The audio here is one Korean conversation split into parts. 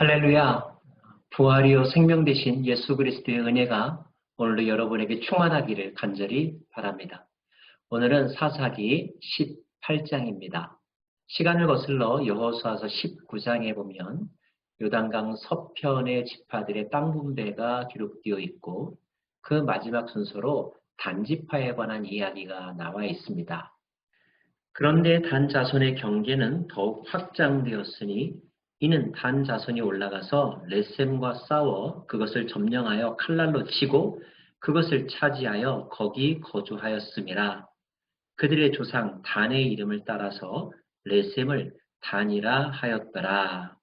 할렐루야. 부활이요 생명 되신 예수 그리스도의 은혜가 오늘도 여러분에게 충만하기를 간절히 바랍니다. 오늘은 사사기 18장입니다. 시간을 거슬러 여호수아서 19장에 보면 요단강 서편의 지파들의 땅 분배가 기록되어 있고 그 마지막 순서로 단지파에 관한 이야기가 나와 있습니다. 그런데 단 자손의 경계는 더욱 확장되었으니 이는 단 자손이 올라가서 렛셈과 싸워 그것을 점령하여 칼날로 치고 그것을 차지하여 거기 거주하였음이라. 그들의 조상 단의 이름을 따라서 렛셈을 단이라 하였더라.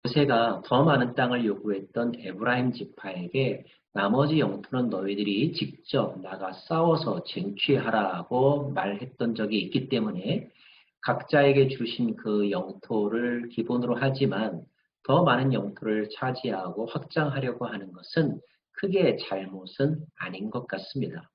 모세가 더 많은 땅을 요구했던 에브라임 지파에게 나머지 영토는 너희들이 직접 나가 싸워서 쟁취하라고 말했던 적이 있기 때문에 각자에게 주신 그 영토를 기본으로 하지만 더 많은 영토를 차지하고 확장하려고 하는 것은 크게 잘못은 아닌 것 같습니다.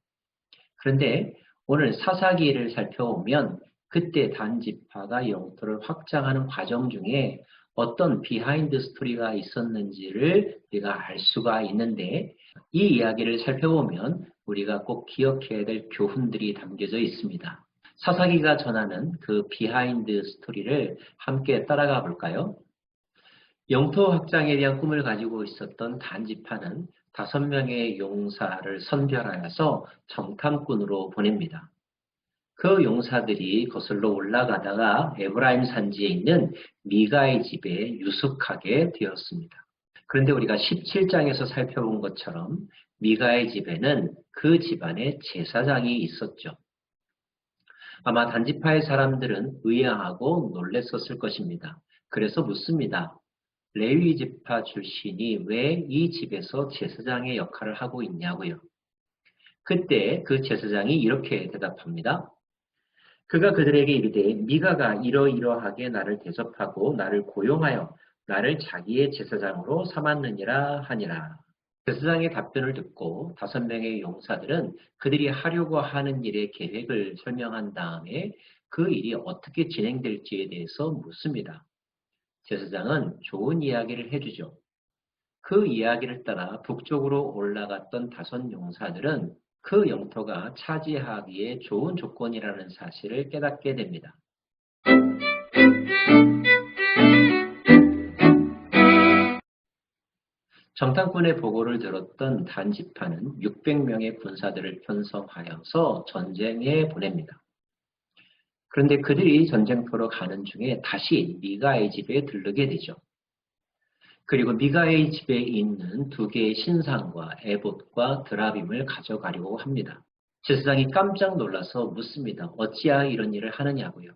그런데 오늘 사사기를 살펴보면 그때 단 지파가 영토를 확장하는 과정 중에 어떤 비하인드 스토리가 있었는지를 우리가 알 수가 있는데 이 이야기를 살펴보면 우리가 꼭 기억해야 될 교훈들이 담겨져 있습니다. 사사기가 전하는 그 비하인드 스토리를 함께 따라가 볼까요? 영토 확장에 대한 꿈을 가지고 있었던 단 지파는 5명의 용사를 선별하여서 정탐꾼으로 보냅니다. 그 용사들이 거슬러 올라가다가 에브라임 산지에 있는 미가의 집에 유숙하게 되었습니다. 그런데 우리가 17장에서 살펴본 것처럼 미가의 집에는 그 집안에 제사장이 있었죠. 아마 단지파의 사람들은 의아하고 놀랬었을 것입니다. 그래서 묻습니다. 레위 지파 출신이 왜 이 집에서 제사장의 역할을 하고 있냐고요. 그때 그 제사장이 이렇게 대답합니다. 그가 그들에게 이르되 미가가 이러이러하게 나를 대접하고 나를 고용하여 나를 자기의 제사장으로 삼았느니라 하니라. 제사장의 답변을 듣고 5명의 용사들은 그들이 하려고 하는 일의 계획을 설명한 다음에 그 일이 어떻게 진행될지에 대해서 묻습니다. 제사장은 좋은 이야기를 해주죠. 그 이야기를 따라 북쪽으로 올라갔던 5 용사들은 그 영토가 차지하기에 좋은 조건이라는 사실을 깨닫게 됩니다. 정탐꾼의 보고를 들었던 단 지파는 600명의 군사들을 편성하여서 전쟁에 보냅니다. 그런데 그들이 전쟁터로 가는 중에 다시 미가의 집에 들르게 되죠. 그리고 미가의 집에 있는 2개의 신상과 에봇과 드라빔을 가져가려고 합니다. 제사장이 깜짝 놀라서 묻습니다. 어찌하여 이런 일을 하느냐고요.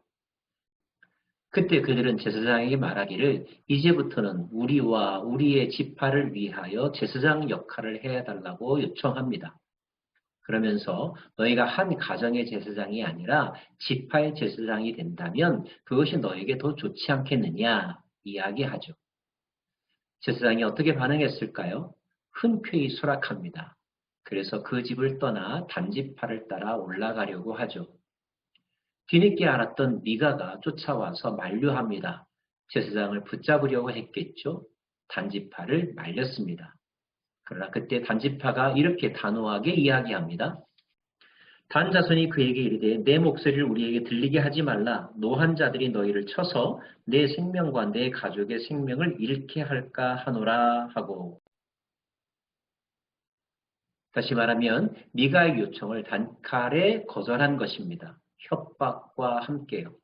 그때 그들은 제사장에게 말하기를 이제부터는 우리와 우리의 지파를 위하여 제사장 역할을 해달라고 요청합니다. 그러면서 너희가 한 가정의 제사장이 아니라 지파의 제사장이 된다면 그것이 너에게 더 좋지 않겠느냐 이야기하죠. 제사장이 어떻게 반응했을까요? 흔쾌히 수락합니다. 그래서 그 집을 떠나 단지파를 따라 올라가려고 하죠. 뒤늦게 알았던 미가가 쫓아와서 만류합니다. 제사장을 붙잡으려고 했겠죠. 단지파를 말렸습니다. 그러나 그때 단지파가 이렇게 단호하게 이야기합니다. 단 자손이 그에게 이르되 내 목소리를 우리에게 들리게 하지 말라. 노한 자들이 너희를 쳐서 내 생명과 내 가족의 생명을 잃게 할까 하노라 하고. 다시 말하면 미가의 요청을 단칼에 거절한 것입니다. 협박과 함께요.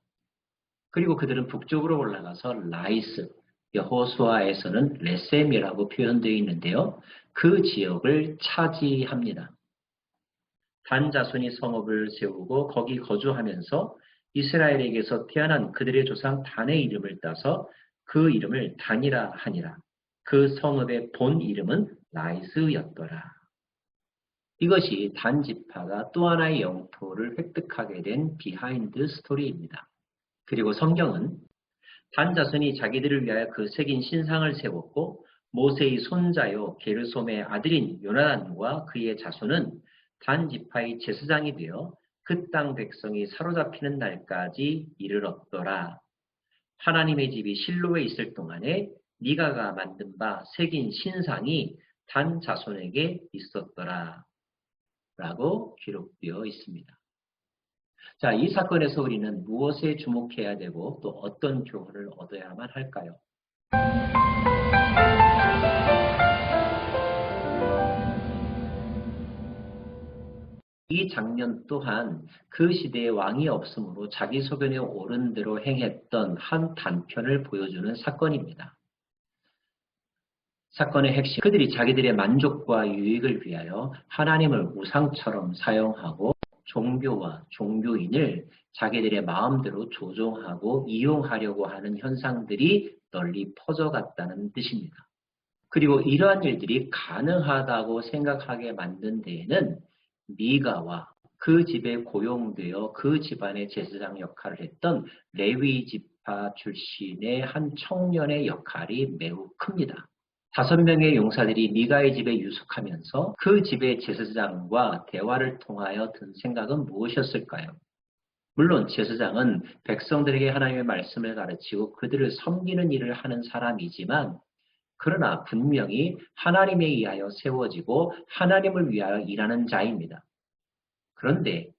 그리고 그들은 북쪽으로 올라가서 라이스, 여호수아에서는 레셈이라고 표현되어 있는데요. 그 지역을 차지합니다. 단 자손이 성읍을 세우고 거기 거주하면서 이스라엘에게서 태어난 그들의 조상 단의 이름을 따서 그 이름을 단이라 하니라. 그 성읍의 본 이름은 라이스였더라. 이것이 단 지파가 또 하나의 영토를 획득하게 된 비하인드 스토리입니다. 그리고 성경은 단 자손이 자기들을 위하여 그 새긴 신상을 세웠고 모세의 손자요 게르솜의 아들인 요나단과 그의 자손은 단 지파의 제사장이 되어 그 땅 백성이 사로잡히는 날까지 이르렀더라. 하나님의 집이 실로에 있을 동안에 미가가 만든 바 새긴 신상이 단 자손에게 있었더라 라고 기록되어 있습니다. 자, 이 사건에서 우리는 무엇에 주목해야 되고 또 어떤 교훈을 얻어야만 할까요? 이 장면 또한 그 시대에 왕이 없으므로 자기 소견에 옳은 대로 행했던 한 단편을 보여주는 사건입니다. 사건의 핵심, 그들이 자기들의 만족과 유익을 위하여 하나님을 우상처럼 사용하고 종교와 종교인을 자기들의 마음대로 조종하고 이용하려고 하는 현상들이 널리 퍼져갔다는 뜻입니다. 그리고 이러한 일들이 가능하다고 생각하게 만든 데에는 미가와 그 집에 고용되어 그 집안의 제사장 역할을 했던 레위 지파 출신의 한 청년의 역할이 매우 큽니다. 5명의 용사들이 미가의 집에 유숙하면서 그 집의 제사장과 대화를 통하여 든 생각은 무엇이었을까요? 물론 제사장은 백성들에게 하나님의 말씀을 가르치고 그들을 섬기는 일을 하는 사람이지만 그러나 분명히 하나님에 의하여 세워지고 하나님을 위하여 일하는 자입니다. 그런데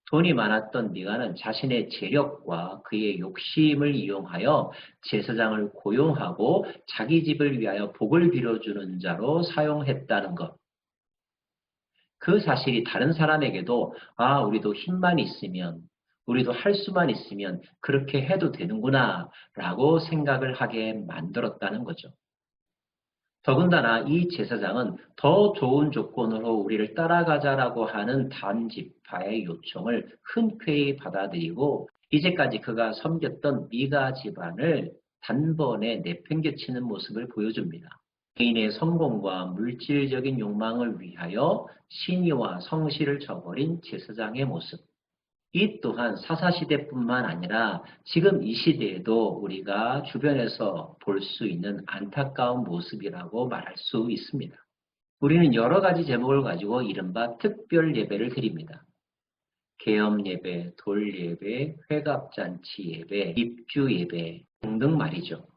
돈이 많았던 미가는 자신의 재력과 그의 욕심을 이용하여 제사장을 고용하고 자기 집을 위하여 복을 빌어주는 자로 사용했다는 것. 그 사실이 다른 사람에게도 우리도 힘만 있으면 우리도 할 수만 있으면 그렇게 해도 되는구나 라고 생각을 하게 만들었다는 거죠. 더군다나 이 제사장은 더 좋은 조건으로 우리를 따라가자라고 하는 단지파의 요청을 흔쾌히 받아들이고 이제까지 그가 섬겼던 미가 집안을 단번에 내팽개치는 모습을 보여줍니다. 개인의 성공과 물질적인 욕망을 위하여 신의와 성실을 저버린 제사장의 모습. 이 또한 사사시대뿐만 아니라 지금 이 시대에도 우리가 주변에서 볼 수 있는 안타까운 모습이라고 말할 수 있습니다. 우리는 여러 가지 제목을 가지고 이른바 특별 예배를 드립니다. 계엄 예배, 돌 예배, 회갑잔치 예배, 입주 예배 등등 말이죠.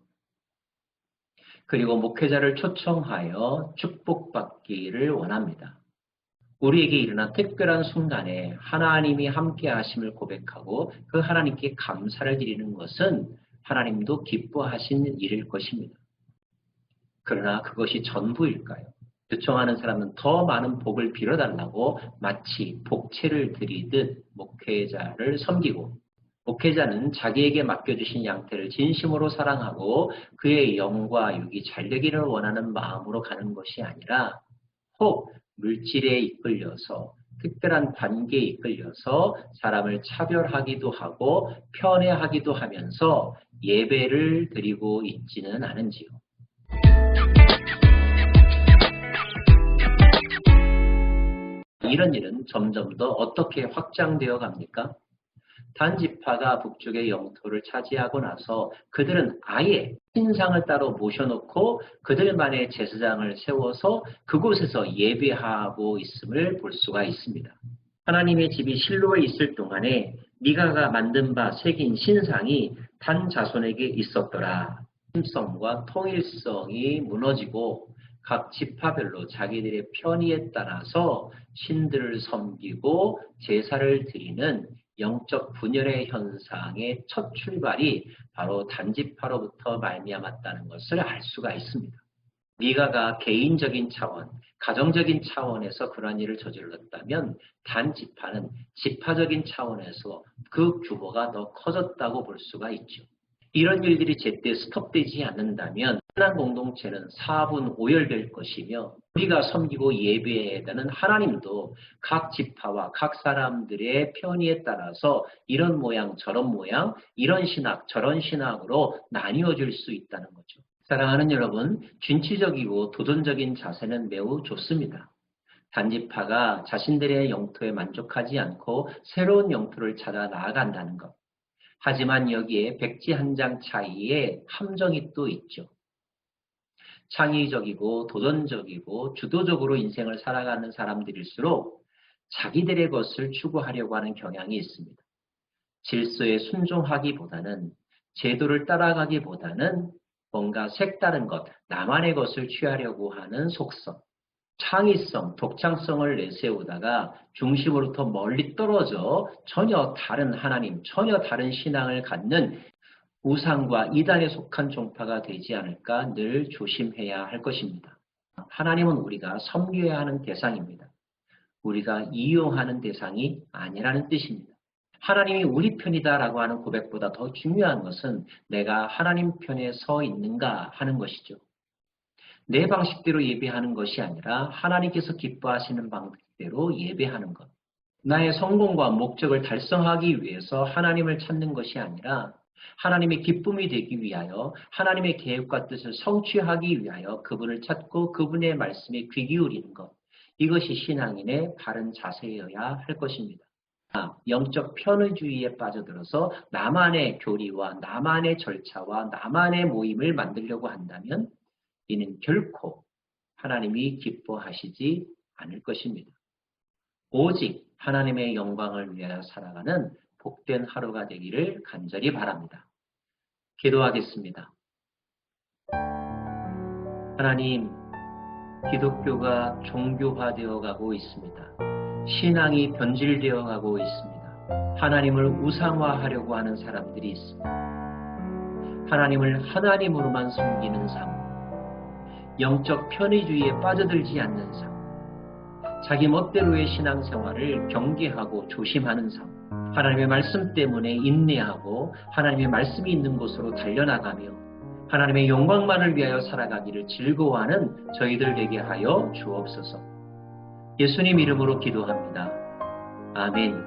그리고 목회자를 초청하여 축복받기를 원합니다. 우리에게 일어난 특별한 순간에 하나님이 함께 하심을 고백하고 그 하나님께 감사를 드리는 것은 하나님도 기뻐하신 일일 것입니다. 그러나 그것이 전부일까요? 요청하는 사람은 더 많은 복을 빌어달라고 마치 복채를 드리듯 목회자를 섬기고 목회자는 자기에게 맡겨주신 양태를 진심으로 사랑하고 그의 영과 육이 잘되기를 원하는 마음으로 가는 것이 아니라 혹 물질에 이끌려서 특별한 관계에 이끌려서 사람을 차별하기도 하고 편애하기도 하면서 예배를 드리고 있지는 않은지요. 이런 일은 점점 더 어떻게 확장되어 갑니까? 단지파가 북쪽의 영토를 차지하고 나서 그들은 아예 신상을 따로 모셔놓고 그들만의 제사장을 세워서 그곳에서 예배하고 있음을 볼 수가 있습니다. 하나님의 집이 실로에 있을 동안에 미가가 만든 바 새긴 신상이 단 자손에게 있었더라. 힘성과 통일성이 무너지고 각 지파별로 자기들의 편의에 따라서 신들을 섬기고 제사를 드리는 영적 분열의 현상의 첫 출발이 바로 단지파로부터 말미암았다는 것을 알 수가 있습니다. 미가가 개인적인 차원, 가정적인 차원에서 그러한 일을 저질렀다면 단지파는 지파적인 차원에서 그 규모가 더 커졌다고 볼 수가 있죠. 이런 일들이 제때 스톱되지 않는다면 하나님 공동체는 사분오열될 것이며 우리가 섬기고 예배해야 되는 하나님도 각 지파와 각 사람들의 편의에 따라서 이런 모양 저런 모양 이런 신학 저런 신학으로 나뉘어질 수 있다는 거죠. 사랑하는 여러분, 진취적이고 도전적인 자세는 매우 좋습니다. 단지파가 자신들의 영토에 만족하지 않고 새로운 영토를 찾아 나아간다는 것. 하지만 여기에 백지 한 장 차이에 함정이 또 있죠. 창의적이고 도전적이고 주도적으로 인생을 살아가는 사람들일수록 자기들의 것을 추구하려고 하는 경향이 있습니다. 질서에 순종하기보다는 제도를 따라가기보다는 뭔가 색다른 것, 나만의 것을 취하려고 하는 속성, 창의성, 독창성을 내세우다가 중심으로부터 멀리 떨어져 전혀 다른 하나님, 전혀 다른 신앙을 갖는 우상과 이단에 속한 종파가 되지 않을까 늘 조심해야 할 것입니다. 하나님은 우리가 섬겨야 하는 대상입니다. 우리가 이용하는 대상이 아니라는 뜻입니다. 하나님이 우리 편이다라고 하는 고백보다 더 중요한 것은 내가 하나님 편에 서 있는가 하는 것이죠. 내 방식대로 예배하는 것이 아니라 하나님께서 기뻐하시는 방식대로 예배하는 것. 나의 성공과 목적을 달성하기 위해서 하나님을 찾는 것이 아니라 하나님의 기쁨이 되기 위하여 하나님의 계획과 뜻을 성취하기 위하여 그분을 찾고 그분의 말씀에 귀 기울이는 것. 이것이 신앙인의 바른 자세여야 할 것입니다. 영적 편의주의에 빠져들어서 나만의 교리와 나만의 절차와 나만의 모임을 만들려고 한다면 이는 결코 하나님이 기뻐하시지 않을 것입니다. 오직 하나님의 영광을 위하여 살아가는 복된 하루가 되기를 간절히 바랍니다. 기도하겠습니다. 하나님, 기독교가 종교화되어 가고 있습니다. 신앙이 변질되어 가고 있습니다. 하나님을 우상화하려고 하는 사람들이 있습니다. 하나님을 하나님으로만 섬기는 삶, 영적 편의주의에 빠져들지 않는 삶, 자기 멋대로의 신앙생활을 경계하고 조심하는 삶, 하나님의 말씀 때문에 인내하고 하나님의 말씀이 있는 곳으로 달려나가며 하나님의 영광만을 위하여 살아가기를 즐거워하는 저희들 되게 하여 주옵소서. 예수님 이름으로 기도합니다. 아멘.